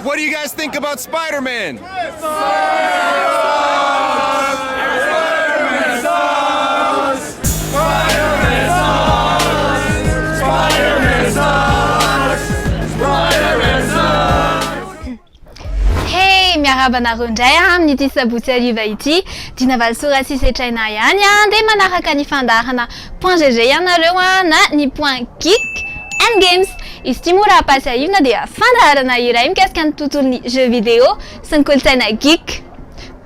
What do you guys think about Spider-Man? Hey, miarahaba anareo indray amin'ity sabotsy hariva ity. Dinavaly Soratsy setraina ihany dia manaraka ny fandarana .gg ianareo na ny .geek and games. Izy ity moa raha pasahivina dia fandaharana iray mikasika ny tontolon'ny jeux vidéo sy ny kolontsaina geek.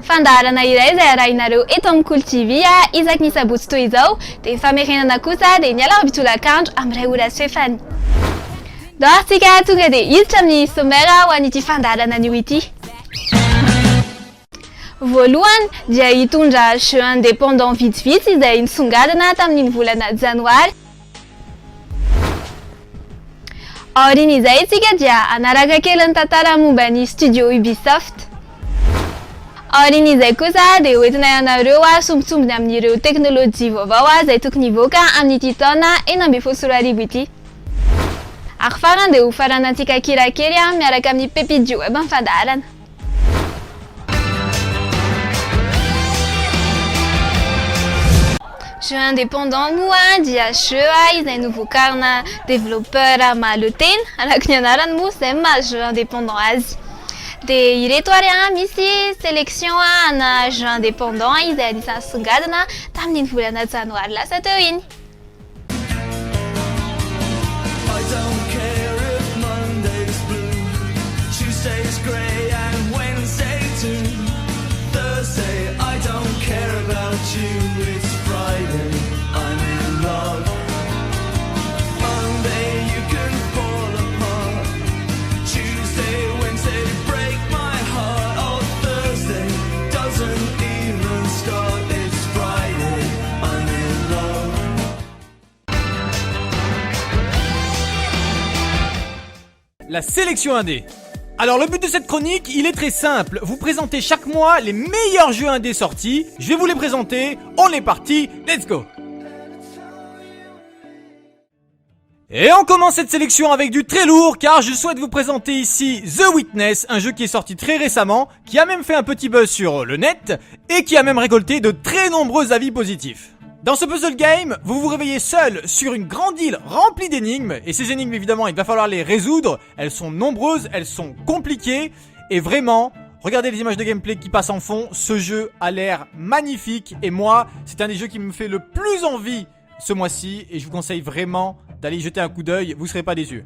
Fandaharana iray izay arahinareo eto amin'ny Cool TV isaky ny sabotsy toy izao dia famerenana kosa dia ny alarbitolakandro amin'ny ray ora sy fefany. Doartsika tonga dia hiditra amin'ny sommaire ho an'ity fandaharana anio ity. Voalohany dia hitondra jeu indépendant vitsivitsy izay nisongadina tamin'ny volana janoary. Aorian'izay isika dia anaraka kely ny tantara momba ny studio Ubisoft. Aorian'izay kosa dia hoentina ianareo sombitsombiny amin'ireo teknôlôjia vaovao izay tokony hivoaka amin'ity taona 2024 ity. Ary farany dia ho faranantsika kirakely miaraka amin'ny pépite web amin'ny fandaharana. Jeu indépendant moa dia jeu izay novokarina développeur malo teny araka ny anarany moa izay maha jeu indépendant azy. Dia ireto ary misy sélection ana jeu indépendant izay anisany songadina tamin'ny volana janoary lasa teo iny. La sélection indé. Alors le but de cette chronique, il est très simple. Vous présentez chaque mois les meilleurs jeux indés sortis. Je vais vous les présenter. On est parti, let's go. Et on commence cette sélection avec du très lourd car je souhaite vous présenter ici The Witness, un jeu qui est sorti très récemment, qui a même fait un petit buzz sur le net et qui a même récolté de très nombreux avis positifs. Dans ce puzzle game, vous vous réveillez seul sur une grande île remplie d'énigmes, et ces énigmes évidemment il va falloir les résoudre, elles sont nombreuses, elles sont compliquées, et vraiment, regardez les images de gameplay qui passent en fond, ce jeu a l'air magnifique, et moi, c'est un des jeux qui me fait le plus envie ce mois-ci, et je vous conseille vraiment d'aller y jeter un coup d'œil, vous ne serez pas déçus.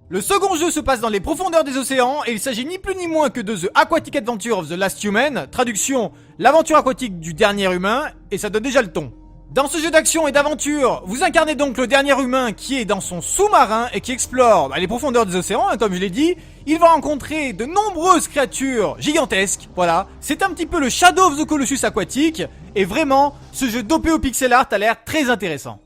Le second jeu se passe dans les profondeurs des océans et il s'agit ni plus ni moins que de The Aquatic Adventure of the Last Human, traduction l'aventure aquatique du dernier humain, et ça donne déjà le ton. Dans ce jeu d'action et d'aventure, vous incarnez donc le dernier humain qui est dans son sous-marin et qui explore les profondeurs des océans, comme je l'ai dit. Il va rencontrer de nombreuses créatures gigantesques, voilà. C'est un petit peu le Shadow of the Colossus aquatique, et vraiment, ce jeu dopé au pixel art a l'air très intéressant.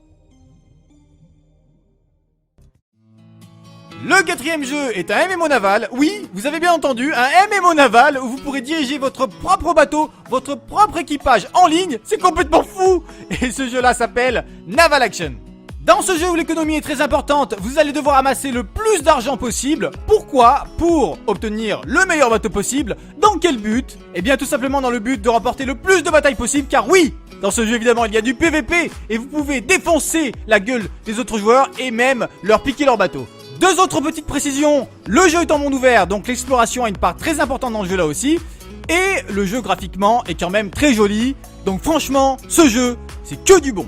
Le quatrième jeu est un MMO naval, oui, vous avez bien entendu, un MMO naval où vous pourrez diriger votre propre bateau, votre propre équipage en ligne, c'est complètement fou. Et ce jeu-là s'appelle Naval Action. Dans ce jeu où l'économie est très importante, vous allez devoir amasser le plus d'argent possible. Pourquoi? Pour obtenir le meilleur bateau possible. Dans quel but? Eh bien tout simplement dans le but de remporter le plus de batailles possible, car oui, dans ce jeu évidemment il y a du PVP et vous pouvez défoncer la gueule des autres joueurs et même leur piquer leur bateau. Deux autres petites précisions, le jeu est en monde ouvert, donc l'exploration a une part très importante dans le jeu là aussi. Et le jeu graphiquement est quand même très joli, donc franchement, ce jeu, c'est que du bon.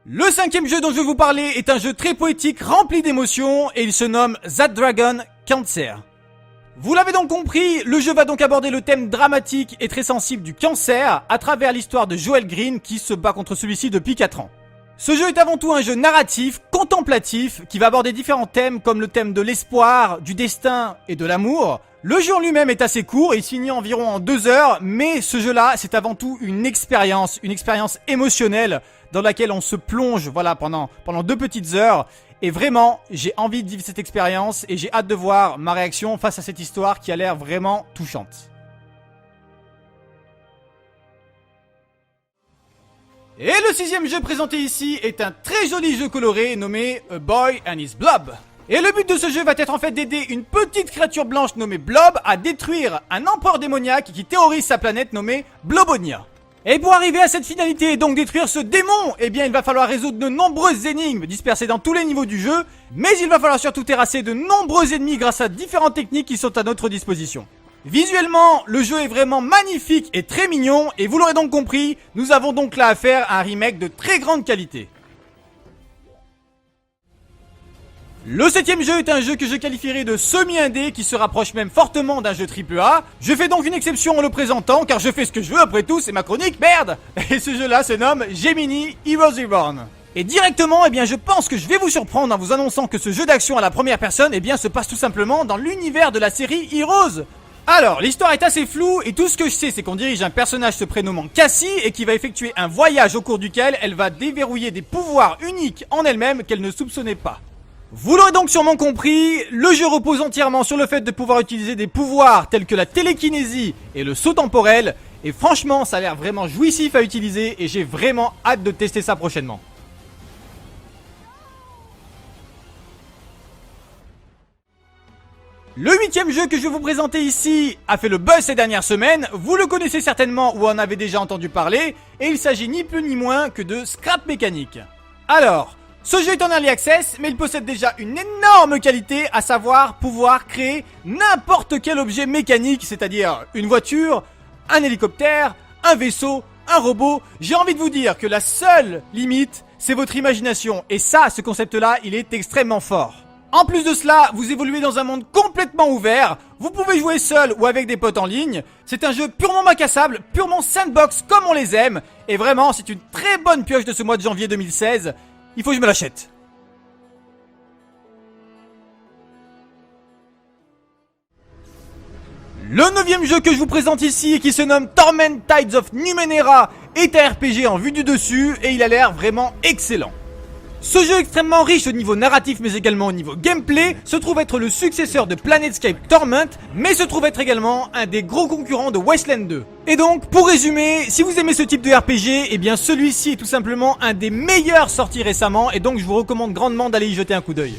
Le cinquième jeu dont je vais vous parler est un jeu très poétique, rempli d'émotions, et il se nomme That Dragon Cancer. Vous l'avez donc compris, le jeu va donc aborder le thème dramatique et très sensible du cancer à travers l'histoire de Joel Green qui se bat contre celui-ci depuis 4 ans. Ce jeu est avant tout un jeu narratif, contemplatif, qui va aborder différents thèmes comme le thème de l'espoir, du destin et de l'amour. Le jeu en lui-même est assez court, il se finit environ en 2 heures, mais ce jeu-là, c'est avant tout une expérience émotionnelle dans laquelle on se plonge voilà, pendant 2 petites heures. Et vraiment, j'ai envie de vivre cette expérience et j'ai hâte de voir ma réaction face à cette histoire qui a l'air vraiment touchante. Et le 6e jeu présenté ici est un très joli jeu coloré nommé A Boy and His Blob. Et le but de ce jeu va être en fait d'aider une petite créature blanche nommée Blob à détruire un empereur démoniaque qui terrorise sa planète nommée Blobonia. Et pour arriver à cette finalité et donc détruire ce démon, eh bien il va falloir résoudre de nombreuses énigmes dispersées dans tous les niveaux du jeu, mais il va falloir surtout terrasser de nombreux ennemis grâce à différentes techniques qui sont à notre disposition. Visuellement, le jeu est vraiment magnifique et très mignon, et vous l'aurez donc compris, nous avons donc là affaire à un remake de très grande qualité. Le 7e jeu est un jeu que je qualifierais de semi-indé qui se rapproche même fortement d'un jeu AAA. Je fais donc une exception en le présentant car je fais ce que je veux après tout, c'est ma chronique, merde. Et ce jeu-là se nomme Gemini Heroes Reborn. Et directement, eh bien je pense que je vais vous surprendre en vous annonçant que ce jeu d'action à la première personne, eh bien se passe tout simplement dans l'univers de la série Heroes. Alors, l'histoire est assez floue et tout ce que je sais c'est qu'on dirige un personnage se prénommant Cassie et qui va effectuer un voyage au cours duquel elle va déverrouiller des pouvoirs uniques en elle-même qu'elle ne soupçonnait pas. Vous l'aurez donc sûrement compris, le jeu repose entièrement sur le fait de pouvoir utiliser des pouvoirs tels que la télékinésie et le saut temporel, et franchement ça a l'air vraiment jouissif à utiliser et j'ai vraiment hâte de tester ça prochainement. Le 8e jeu que je vais vous présenter ici a fait le buzz ces dernières semaines, vous le connaissez certainement ou en avez déjà entendu parler, et il s'agit ni plus ni moins que de Scrap Mécanique. Alors, ce jeu est en early access, mais il possède déjà une énorme qualité, à savoir pouvoir créer n'importe quel objet mécanique, c'est-à-dire une voiture, un hélicoptère, un vaisseau, un robot. J'ai envie de vous dire que la seule limite, c'est votre imagination, et ça, ce concept-là, il est extrêmement fort. En plus de cela, vous évoluez dans un monde complètement ouvert, vous pouvez jouer seul ou avec des potes en ligne, c'est un jeu purement bac à sable, purement sandbox comme on les aime, et vraiment c'est une très bonne pioche de ce mois de janvier 2016, il faut que je me l'achète. Le 9e jeu que je vous présente ici et qui se nomme Torment Tides of Numenera est un RPG en vue du dessus et il a l'air vraiment excellent. Ce jeu extrêmement riche au niveau narratif mais également au niveau gameplay se trouve être le successeur de Planetscape Torment mais se trouve être également un des gros concurrents de Wasteland 2. Et donc pour résumer, si vous aimez ce type de RPG, eh bien celui-ci est tout simplement un des meilleurs sortis récemment et donc je vous recommande grandement d'aller y jeter un coup d'œil.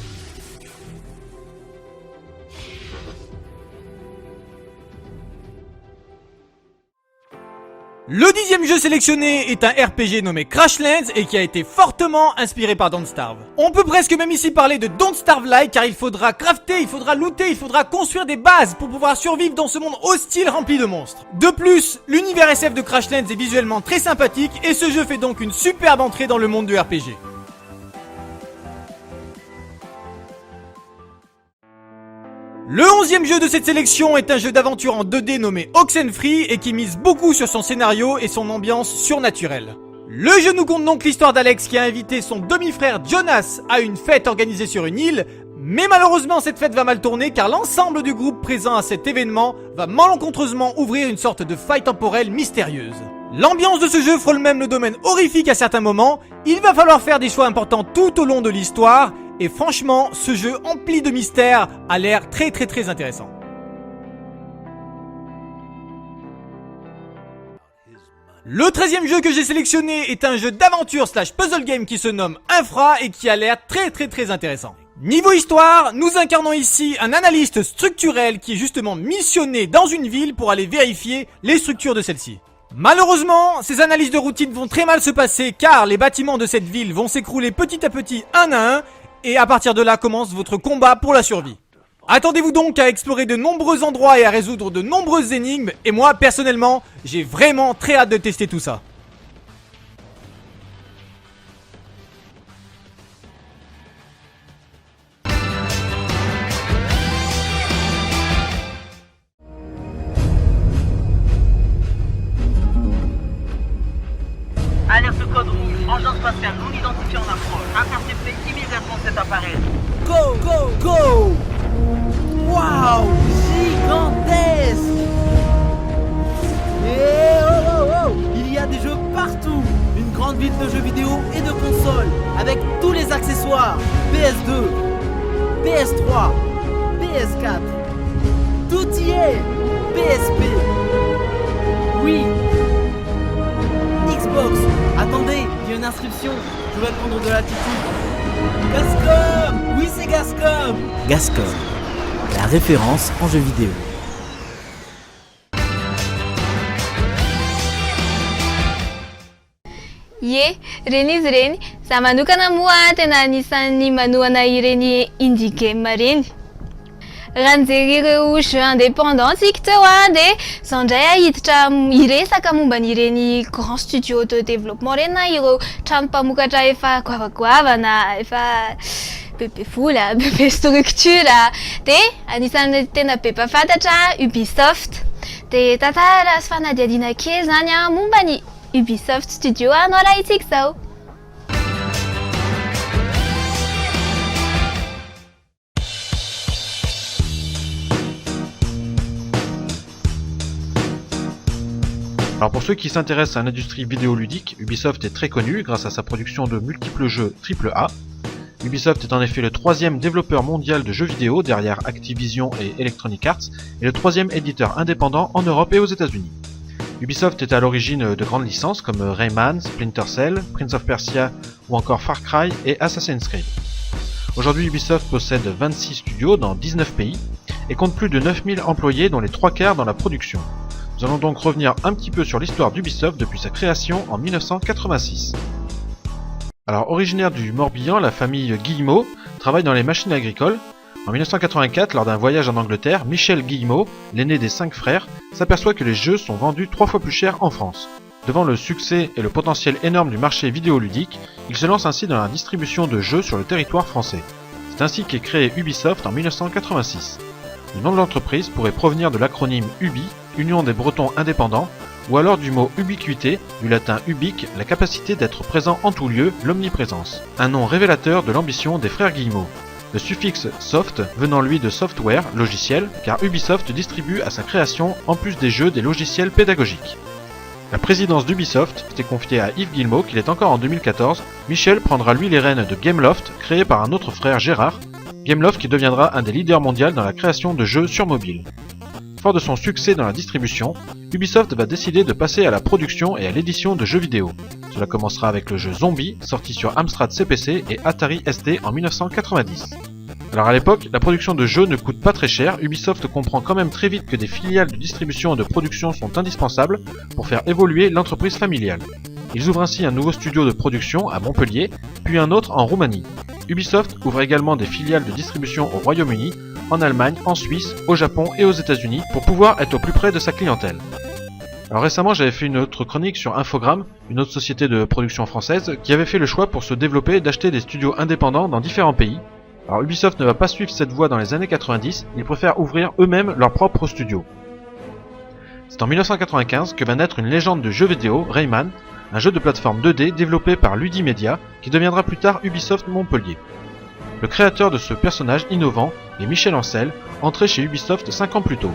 Le 10e jeu sélectionné est un RPG nommé Crashlands et qui a été fortement inspiré par Don't Starve. On peut presque même ici parler de Don't Starve-like car il faudra crafter, il faudra looter, il faudra construire des bases pour pouvoir survivre dans ce monde hostile rempli de monstres. De plus, l'univers SF de Crashlands est visuellement très sympathique et ce jeu fait donc une superbe entrée dans le monde du RPG. Le 11e jeu de cette sélection est un jeu d'aventure en 2D nommé Oxenfree et qui mise beaucoup sur son scénario et son ambiance surnaturelle. Le jeu nous conte donc l'histoire d'Alex qui a invité son demi-frère Jonas à une fête organisée sur une île, mais malheureusement cette fête va mal tourner car l'ensemble du groupe présent à cet événement va malencontreusement ouvrir une sorte de faille temporelle mystérieuse. L'ambiance de ce jeu frôle même le domaine horrifique à certains moments, il va falloir faire des choix importants tout au long de l'histoire, et franchement, ce jeu empli de mystères a l'air très intéressant. Le 13e jeu que j'ai sélectionné est un jeu d'aventure / puzzle game qui se nomme Infra et qui a l'air très intéressant. Niveau histoire, nous incarnons ici un analyste structurel qui est justement missionné dans une ville pour aller vérifier les structures de celle-ci. Malheureusement, ces analyses de routine vont très mal se passer car les bâtiments de cette ville vont s'écrouler petit à petit un à un et à partir de là commence votre combat pour la survie. Attendez-vous donc à explorer de nombreux endroits et à résoudre de nombreuses énigmes et moi personnellement, j'ai vraiment très hâte de tester tout ça. Alerte code rouge, engin spatial non identifié en approche. Interceptez immédiatement cet appareil. Go, go, go! Waouh! Gigantesque! Et oh, oh, oh! Il y a des jeux partout! Une grande grande ville de jeux vidéo et de consoles, avec tous les accessoires PS2, PS3, PS4. Tout y est. PSP. Oui. Xbox. Attendez, il y a une inscription. Je vais prendre de l'attitude. Gascom. Oui, c'est Gascom. Gascom, la référence en jeux vidéo. Ye, reny izy reny. Za manokana moa tena anisan'ny manohana ireny indie game reny. Raha nijery ireo jeux indépendants tsika teo de zaho indray ahiditra hiresaka momba n'ireny grand studio de développement reny na ireo trano mpamokatra efa goavagoavana, efa bebe vola, bebe structure. De anisan'ny tena be mpafantatra Ubisoft. De tantara sy fanadihadiana kely zany momba ny Ubisoft Studio anao raha itsika zao. Alors pour ceux qui s'intéressent à l'industrie vidéoludique, Ubisoft est très connu grâce à sa production de multiples jeux AAA. Ubisoft est en effet le troisième développeur mondial de jeux vidéo derrière Activision et Electronic Arts et le troisième éditeur indépendant en Europe et aux États-Unis. Ubisoft est à l'origine de grandes licences comme Rayman, Splinter Cell, Prince of Persia ou encore Far Cry et Assassin's Creed. Aujourd'hui Ubisoft possède 26 studios dans 19 pays et compte plus de 9000 employés dont les 3 quarts dans la production. Nous allons donc revenir un petit peu sur l'histoire d'Ubisoft depuis sa création en 1986. Alors originaire du Morbihan, la famille Guillemot travaille dans les machines agricoles. En 1984, lors d'un voyage en Angleterre, Michel Guillemot, l'aîné des 5 frères, s'aperçoit que les jeux sont vendus 3 fois plus cher en France. Devant le succès et le potentiel énorme du marché vidéoludique, il se lance ainsi dans la distribution de jeux sur le territoire français. C'est ainsi qu'est créé Ubisoft en 1986. Le nom de l'entreprise pourrait provenir de l'acronyme UBI, Union des Bretons Indépendants, ou alors du mot ubiquité, du latin ubique, la capacité d'être présent en tout lieu, l'omniprésence. Un nom révélateur de l'ambition des frères Guillemot. Le suffixe soft venant lui de software, logiciel, car Ubisoft distribue à sa création, en plus des jeux, des logiciels pédagogiques. La présidence d'Ubisoft était confiée à Yves Guillemot, qu'il est encore en 2014. Michel prendra lui les rênes de Gameloft, créé par un autre frère Gérard. Gameloft qui deviendra un des leaders mondiaux dans la création de jeux sur mobile. Fort de son succès dans la distribution, Ubisoft va décider de passer à la production et à l'édition de jeux vidéo. Cela commencera avec le jeu Zombie, sorti sur Amstrad CPC et Atari ST en 1990. Alors à l'époque, la production de jeux ne coûte pas très cher, Ubisoft comprend quand même très vite que des filiales de distribution et de production sont indispensables pour faire évoluer l'entreprise familiale. Ils ouvrent ainsi un nouveau studio de production à Montpellier, puis un autre en Roumanie. Ubisoft ouvre également des filiales de distribution au Royaume-Uni, en Allemagne, en Suisse, au Japon et aux États-Unis pour pouvoir être au plus près de sa clientèle. Alors récemment j'avais fait une autre chronique sur Infogrames, une autre société de production française, qui avait fait le choix pour se développer d'acheter des studios indépendants dans différents pays. Alors Ubisoft ne va pas suivre cette voie dans les années 90, ils préfèrent ouvrir eux-mêmes leur propre studio. C'est en 1995 que va naître une légende de jeux vidéo, Rayman, un jeu de plateforme 2D développé par Ludimedia, qui deviendra plus tard Ubisoft Montpellier. Le créateur de ce personnage innovant est Michel Ancel, entré chez Ubisoft 5 ans plus tôt.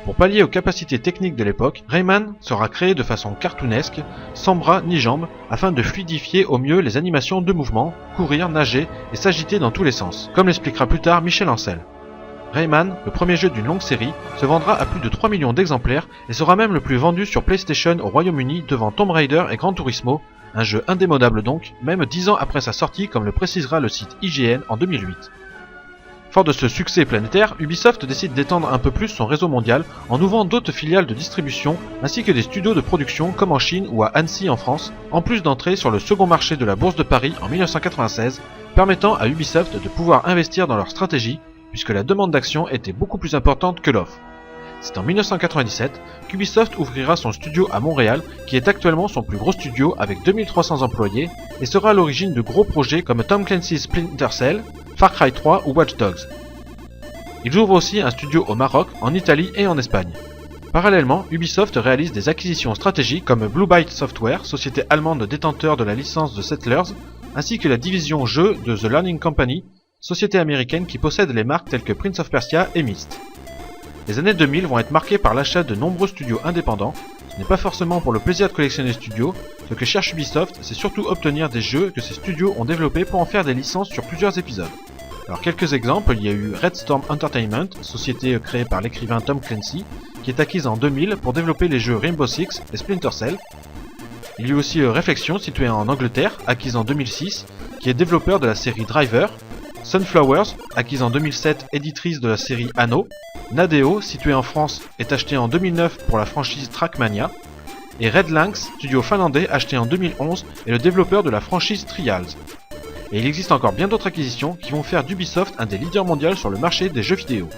Pour pallier aux capacités techniques de l'époque, Rayman sera créé de façon cartoonesque, sans bras ni jambes, afin de fluidifier au mieux les animations de mouvement, courir, nager et s'agiter dans tous les sens, comme l'expliquera plus tard Michel Ancel. Rayman, le premier jeu d'une longue série, se vendra à plus de 3 millions d'exemplaires et sera même le plus vendu sur PlayStation au Royaume-Uni devant Tomb Raider et Gran Turismo, un jeu indémodable donc, même 10 ans après sa sortie comme le précisera le site IGN en 2008. Fort de ce succès planétaire, Ubisoft décide d'étendre un peu plus son réseau mondial en ouvrant d'autres filiales de distribution ainsi que des studios de production comme en Chine ou à Annecy en France, en plus d'entrer sur le second marché de la Bourse de Paris en 1996, permettant à Ubisoft de pouvoir investir dans leur stratégie puisque la demande d'action était beaucoup plus importante que l'offre. C'est en 1997 qu'Ubisoft ouvrira son studio à Montréal, qui est actuellement son plus gros studio avec 2300 employés, et sera à l'origine de gros projets comme Tom Clancy's Splinter Cell, Far Cry 3 ou Watch Dogs. Ils ouvrent aussi un studio au Maroc, en Italie et en Espagne. Parallèlement, Ubisoft réalise des acquisitions stratégiques comme Blue Byte Software, société allemande détenteur de la licence de Settlers, ainsi que la division jeux de The Learning Company, société américaine qui possède les marques telles que Prince of Persia et Myst. Les années 2000 vont être marquées par l'achat de nombreux studios indépendants, Ce n'est pas forcément pour le plaisir de collectionner studios, ce que cherche Ubisoft, c'est surtout obtenir des jeux que ces studios ont développés pour en faire des licences sur plusieurs épisodes. Alors quelques exemples, il y a eu Red Storm Entertainment, société créée par l'écrivain Tom Clancy, qui est acquise en 2000 pour développer les jeux Rainbow Six et Splinter Cell. Il y a eu aussi Reflection, située en Angleterre, acquise en 2006, qui est développeur de la série Driver. Sunflowers, acquise en 2007, éditrice de la série Anno. Nadeo, située en France, est achetée en 2009 pour la franchise Trackmania. Et Red Lynx, studio finlandais acheté en 2011, est le développeur de la franchise Trials. Et il existe encore bien d'autres acquisitions qui vont faire d'Ubisoft un des leaders mondiaux sur le marché des jeux vidéo.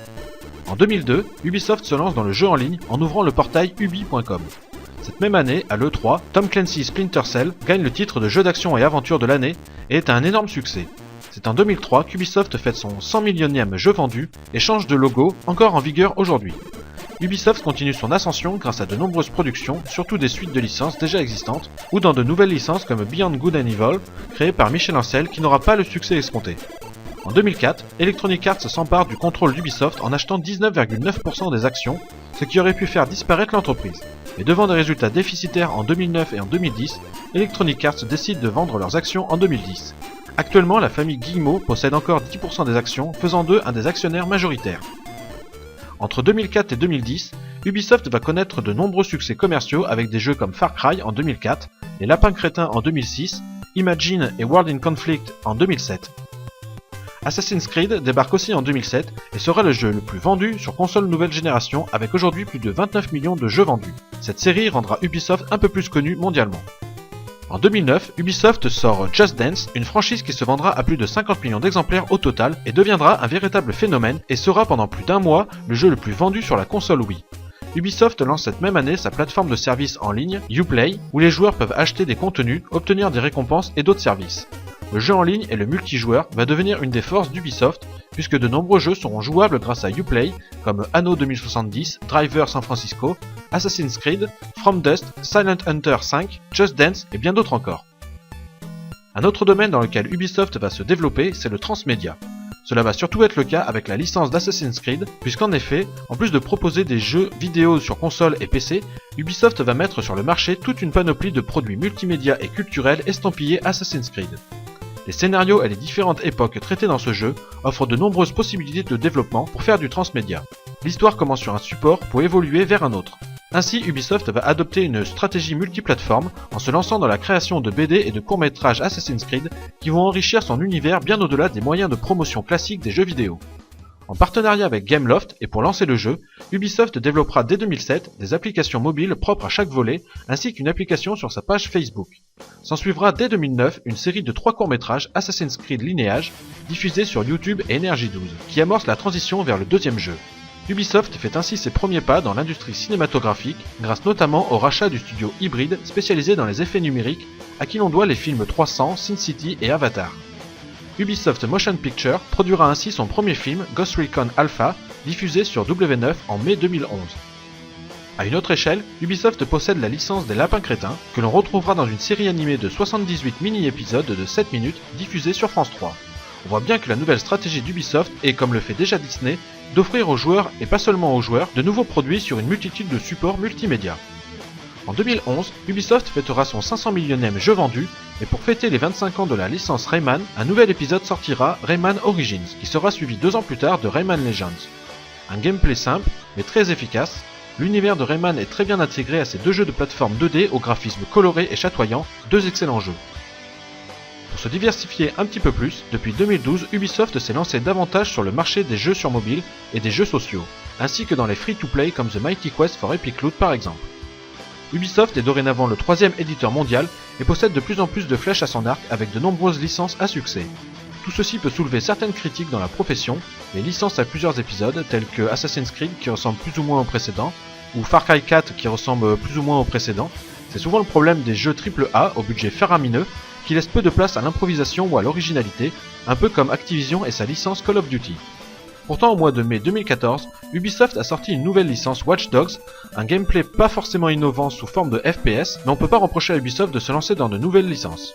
En 2002, Ubisoft se lance dans le jeu en ligne en ouvrant le portail ubi.com. Cette même année, à l'E3, Tom Clancy's Splinter Cell gagne le titre de jeu d'action et aventure de l'année et est un énorme succès. C'est en 2003 qu'Ubisoft fête son 100 millionième jeu vendu et change de logo, encore en vigueur aujourd'hui. Ubisoft continue son ascension grâce à de nombreuses productions, surtout des suites de licences déjà existantes, ou dans de nouvelles licences comme Beyond Good and Evil, créée par Michel Ancel qui n'aura pas le succès escompté. En 2004, Electronic Arts s'empare du contrôle d'Ubisoft en achetant 19,9% des actions, ce qui aurait pu faire disparaître l'entreprise. Mais devant des résultats déficitaires en 2009 et en 2010, Electronic Arts décide de vendre leurs actions en 2010. Actuellement, la famille Guillemot possède encore 10% des actions, faisant d'eux un des actionnaires majoritaires. Entre 2004 et 2010, Ubisoft va connaître de nombreux succès commerciaux avec des jeux comme Far Cry en 2004, Les Lapins Crétins en 2006, Imagine et World in Conflict en 2007. Assassin's Creed débarque aussi en 2007 et sera le jeu le plus vendu sur console nouvelle génération avec aujourd'hui plus de 29 millions de jeux vendus. Cette série rendra Ubisoft un peu plus connu mondialement. En 2009, Ubisoft sort Just Dance, une franchise qui se vendra à plus de 50 millions d'exemplaires au total et deviendra un véritable phénomène et sera pendant plus d'un mois le jeu le plus vendu sur la console Wii. Ubisoft lance cette même année sa plateforme de services en ligne, Uplay, où les joueurs peuvent acheter des contenus, obtenir des récompenses et d'autres services. Le jeu en ligne et le multijoueur va devenir une des forces d'Ubisoft, puisque de nombreux jeux seront jouables grâce à Uplay, comme Anno 2070, Driver San Francisco, Assassin's Creed, From Dust, Silent Hunter 5, Just Dance et bien d'autres encore. Un autre domaine dans lequel Ubisoft va se développer, c'est le transmédia. Cela va surtout être le cas avec la licence d'Assassin's Creed, puisqu'en effet, en plus de proposer des jeux vidéo sur console et PC, Ubisoft va mettre sur le marché toute une panoplie de produits multimédia et culturels estampillés Assassin's Creed. Les scénarios et les différentes époques traitées dans ce jeu offrent de nombreuses possibilités de développement pour faire du transmédia. L'histoire commence sur un support pour évoluer vers un autre. Ainsi, Ubisoft va adopter une stratégie multiplateforme en se lançant dans la création de BD et de courts-métrages Assassin's Creed qui vont enrichir son univers bien au-delà des moyens de promotion classiques des jeux vidéo. En partenariat avec Gameloft et pour lancer le jeu, Ubisoft développera dès 2007 des applications mobiles propres à chaque volet ainsi qu'une application sur sa page Facebook. S'ensuivra dès 2009 une série de 3 courts-métrages Assassin's Creed Lineage diffusés sur YouTube et Energy 12 qui amorce la transition vers le deuxième jeu. Ubisoft fait ainsi ses premiers pas dans l'industrie cinématographique grâce notamment au rachat du studio Hybrid spécialisé dans les effets numériques à qui l'on doit les films 300, Sin City et Avatar. Ubisoft Motion Picture produira ainsi son premier film, Ghost Recon Alpha, diffusé sur W9 en mai 2011. À une autre échelle, Ubisoft possède la licence des Lapins Crétins, que l'on retrouvera dans une série animée de 78 mini-épisodes de 7 minutes diffusée sur France 3. On voit bien que la nouvelle stratégie d'Ubisoft est, comme le fait déjà Disney, d'offrir aux joueurs, et pas seulement aux joueurs, de nouveaux produits sur une multitude de supports multimédia. En 2011, Ubisoft fêtera son 500 millionième jeu vendu, et pour fêter les 25 ans de la licence Rayman, un nouvel épisode sortira, Rayman Origins, qui sera suivi 2 ans plus tard de Rayman Legends. Un gameplay simple, mais très efficace, l'univers de Rayman est très bien intégré à ces 2 jeux de plateforme 2D au graphisme coloré et chatoyant, 2 excellents jeux. Pour se diversifier un petit peu plus, depuis 2012, Ubisoft s'est lancé davantage sur le marché des jeux sur mobile et des jeux sociaux, ainsi que dans les free-to-play comme The Mighty Quest for Epic Loot par exemple. Ubisoft est dorénavant le 3e éditeur mondial et possède de plus en plus de flèches à son arc avec de nombreuses licences à succès. Tout ceci peut soulever certaines critiques dans la profession, les licences à plusieurs épisodes telles que Assassin's Creed qui ressemble plus ou moins au précédent, ou Far Cry 4 qui ressemble plus ou moins au précédent, c'est souvent le problème des jeux AAA au budget faramineux qui laissent peu de place à l'improvisation ou à l'originalité, un peu comme Activision et sa licence Call of Duty. Pourtant, au mois de mai 2014, Ubisoft a sorti une nouvelle licence Watch Dogs, un gameplay pas forcément innovant sous forme de FPS, mais on peut pas reprocher à Ubisoft de se lancer dans de nouvelles licences.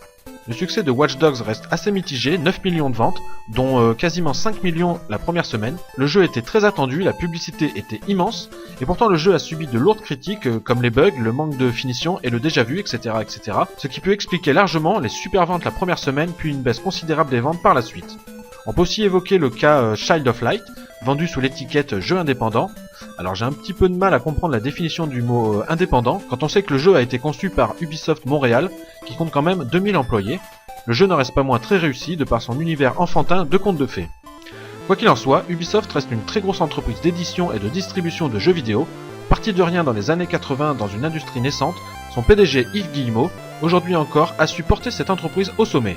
Le succès de Watch Dogs reste assez mitigé, 9 millions de ventes, dont quasiment 5 millions la première semaine. Le jeu était très attendu, la publicité était immense, et pourtant le jeu a subi de lourdes critiques comme les bugs, le manque de finition et le déjà-vu, etc., etc. Ce qui peut expliquer largement les super ventes la première semaine, puis une baisse considérable des ventes par la suite. On peut aussi évoquer le cas Child of Light, vendu sous l'étiquette jeu indépendant. Alors j'ai un petit peu de mal à comprendre la définition du mot indépendant quand on sait que le jeu a été conçu par Ubisoft Montréal qui compte quand même 2000 employés. Le jeu n'en reste pas moins très réussi de par son univers enfantin de contes de fées. Quoi qu'il en soit, Ubisoft reste une très grosse entreprise d'édition et de distribution de jeux vidéo. Parti de rien dans les années 80 dans une industrie naissante, son PDG Yves Guillemot, aujourd'hui encore, a su porter cette entreprise au sommet.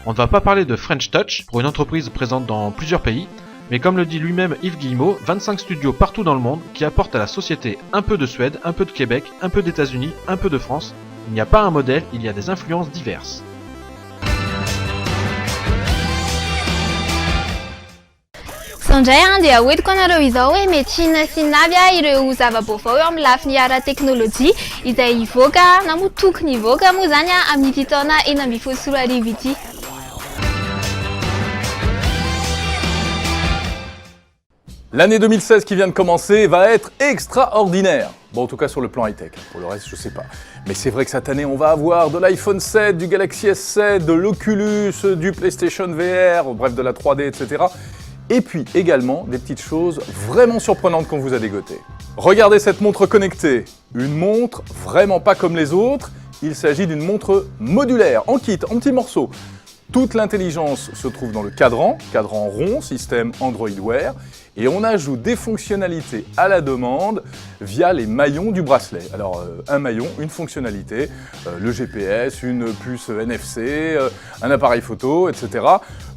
On ne va pas parler de French Touch pour une entreprise présente dans plusieurs pays, mais comme le dit lui-même Yves Guillemot, 25 studios partout dans le monde qui apportent à la société un peu de Suède, un peu de Québec, un peu d'États-Unis, un peu de France. Il n'y a pas un modèle, il y a des influences diverses. Sonjay dia oety koanareo izao hoe mety sinavy ireo zava-baovao eo amin'ny lafiny ara-teknôlôjia izay hivoaka na moa tokony hivoaka moa zany amin'ity taona 2024 ity. L'année 2016 qui vient de commencer va être extraordinaire. Bon, en tout cas sur le plan high-tech. Pour le reste, je sais pas. Mais c'est vrai que cette année, on va avoir de l'iPhone 7, du Galaxy S7, de l'Oculus, du PlayStation VR, bref, de la 3D, etc. Et puis également des petites choses vraiment surprenantes qu'on vous a dégotées. Regardez cette montre connectée. Une montre vraiment pas comme les autres. Il s'agit d'une montre modulaire, en kit, en petits morceaux. Toute l'intelligence se trouve dans le cadran rond, système Android Wear, et on ajoute des fonctionnalités à la demande via les maillons du bracelet. Alors un maillon, une fonctionnalité, le GPS, une puce NFC, un appareil photo, etc.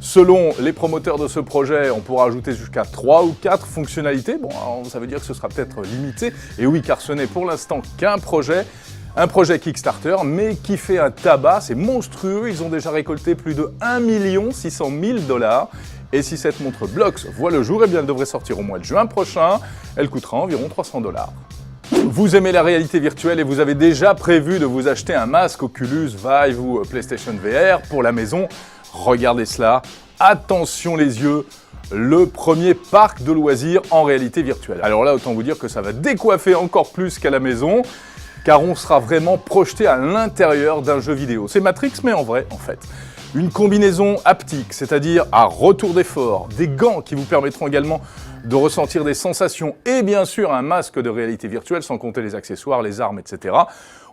Selon les promoteurs de ce projet, on pourra ajouter jusqu'à 3 ou 4 fonctionnalités. Bon, alors, ça veut dire que ce sera peut-être limité, et oui, car ce n'est pour l'instant qu'un projet. Un projet Kickstarter, mais qui fait un tabac, c'est monstrueux, ils ont déjà récolté plus de 1 600 000 $. Et si cette montre Blox voit le jour, eh bien elle devrait sortir au mois de juin prochain, elle coûtera environ 300 $. Vous aimez la réalité virtuelle et vous avez déjà prévu de vous acheter un masque Oculus, Vive ou PlayStation VR pour la maison, regardez cela, attention les yeux, le premier parc de loisirs en réalité virtuelle. Alors là, autant vous dire que ça va décoiffer encore plus qu'à la maison, car on sera vraiment projeté à l'intérieur d'un jeu vidéo. C'est Matrix, mais en vrai, en fait. Une combinaison haptique, c'est-à-dire à retour d'effort, des gants qui vous permettront également de ressentir des sensations, et bien sûr un masque de réalité virtuelle, sans compter les accessoires, les armes, etc.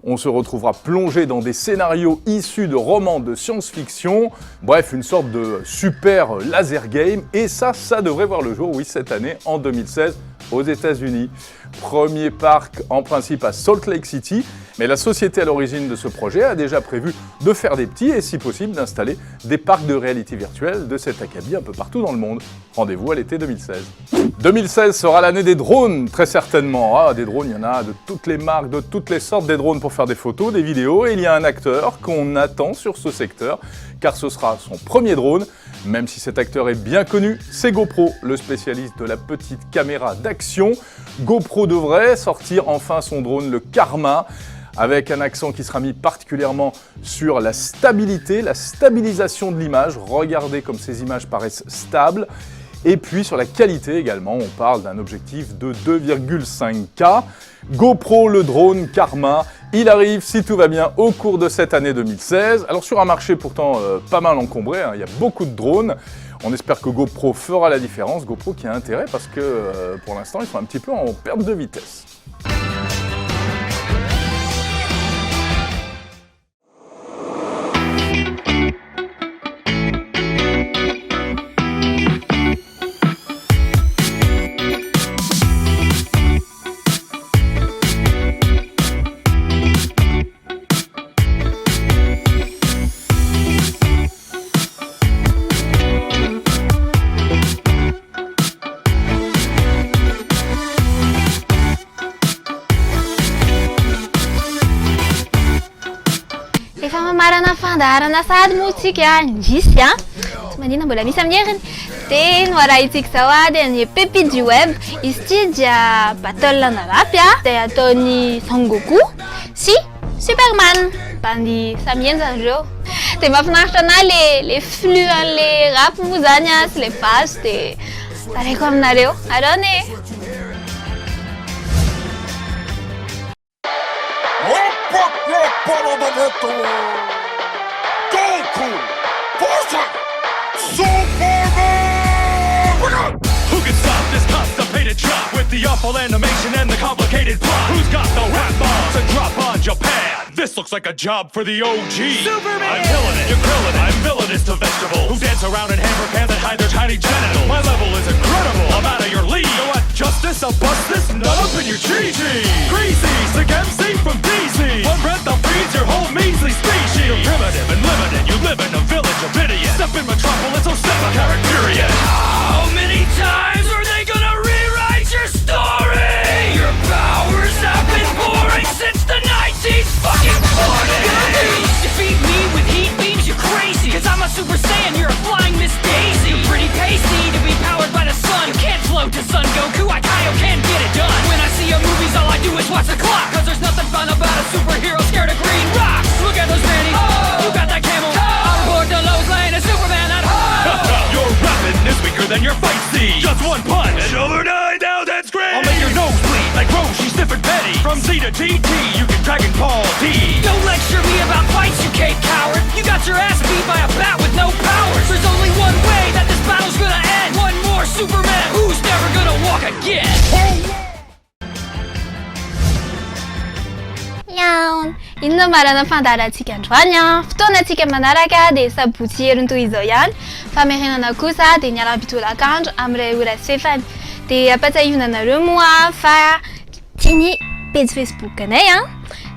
On se retrouvera plongé dans des scénarios issus de romans de science-fiction, bref, une sorte de super laser game, et ça devrait voir le jour, oui, cette année, en 2016, aux États-Unis. Premier parc en principe à Salt Lake City, mais la société à l'origine de ce projet a déjà prévu de faire des petits et si possible d'installer des parcs de réalité virtuelle de cet acabit un peu partout dans le monde. Rendez-vous à l'été 2016. 2016 sera l'année des drones, très certainement. Ah, des drones, il y en a de toutes les marques, de toutes les sortes, des drones pour faire des photos, des vidéos, et il y a un acteur qu'on attend sur ce secteur, car ce sera son premier drone. Même si cet acteur est bien connu, c'est GoPro, le spécialiste de la petite caméra d'action. GoPro devrait sortir enfin son drone, le Karma, avec un accent qui sera mis particulièrement sur la stabilité, la stabilisation de l'image. Regardez comme ces images paraissent stables. Et puis sur la qualité également, on parle d'un objectif de 2,5K. GoPro, le drone Karma, il arrive, si tout va bien, au cours de cette année 2016. Alors sur un marché pourtant pas mal encombré, il y a beaucoup de drones. On espère que GoPro fera la différence. GoPro qui a intérêt parce que pour l'instant, ils sont un petit peu en perte de vitesse. Marana fandarana sady moa tsika indrisy manina mbola misy amin'ny heriny dia noarahitsika zao dia ny pépite du web izy ity dia battle narapy dia ataony Son Goku sy Superman. mampandy samieny zareo. De mahafinaritra anahy le flux-an'le rap moa zany a sy le base de taraiko aminareo. Arony e! Who can stop this constipated chop with the awful animation and the complicated plot? Who's got the rap bombs to drop on Japan? This looks like a job for the OG. Superman! I'm killing it, you're grilling it. I'm villainous to vegetables who dance around in hammer pants and hide their tiny genitals. My level is incredible. I'm out of your league. You want justice? I'll bust this nut up in your GG. Greasy, sick MC from DC. One breath I'll freeze your whole measly species. You're primitive and limited. You live in a village of idiots. Step in Metropolis, so step a character. How many times are they gonna rewrite your story? Your powers have been boring since the 1940s. Defeat me with heat beams, you're crazy. Cause I'm a Super Saiyan, you're a flying Miss Daisy. You're pretty pasty to be powered by the sun. You can't float to Son Goku, I Kaio can't get it done. When I see your movies, all I do is watch the clock. Cause there's nothing fun about a superhero scared of green rocks. Look at those panties, you got that camel. I'm aboard the Lowe's Lane, a Superman at home. Your weapon is weaker than your fight scene. Just one punch and overnight, now that's great. I'll make your nose bleed like Roshi, stiff and petty. From Z to GT, you can Dragon Ball D. Don't lecture me about fights, you cape coward. You got your ass beat by a bat with no powers. There's only one way that this battle's gonna end. One more Superman who's never gonna walk again. Yawn! Inona marana fandaharantsika androany a, fotoanantsika manaraka dia sabotsy hery toy izao ihany. Famerenana kosa dia niala bitolakandro amin'ilay ora sy fehfany. Dia ampatsahivina anareo moa fa tiany page Facebook anay a.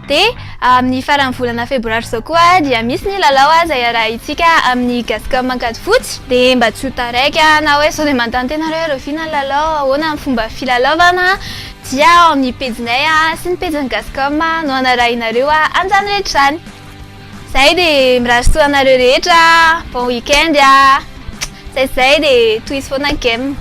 Dia amin'ny faran'ny volana febroary izao koa dia misy ny lalao izay arahintsika amin'ny Gascom Mankady Fotsy. Dia mba tsy ho taraiky na hoe sao dia manontany tenareo revina ny lalao, ahoana ny fomba filalaovana dia ao amin'ny page-nay sy ny page-ny Gascom no anarahinareo anjany rehetrany. Zay dia mirary soa anareo rehetra, bon week-end a. Zay dia tohizo foana game.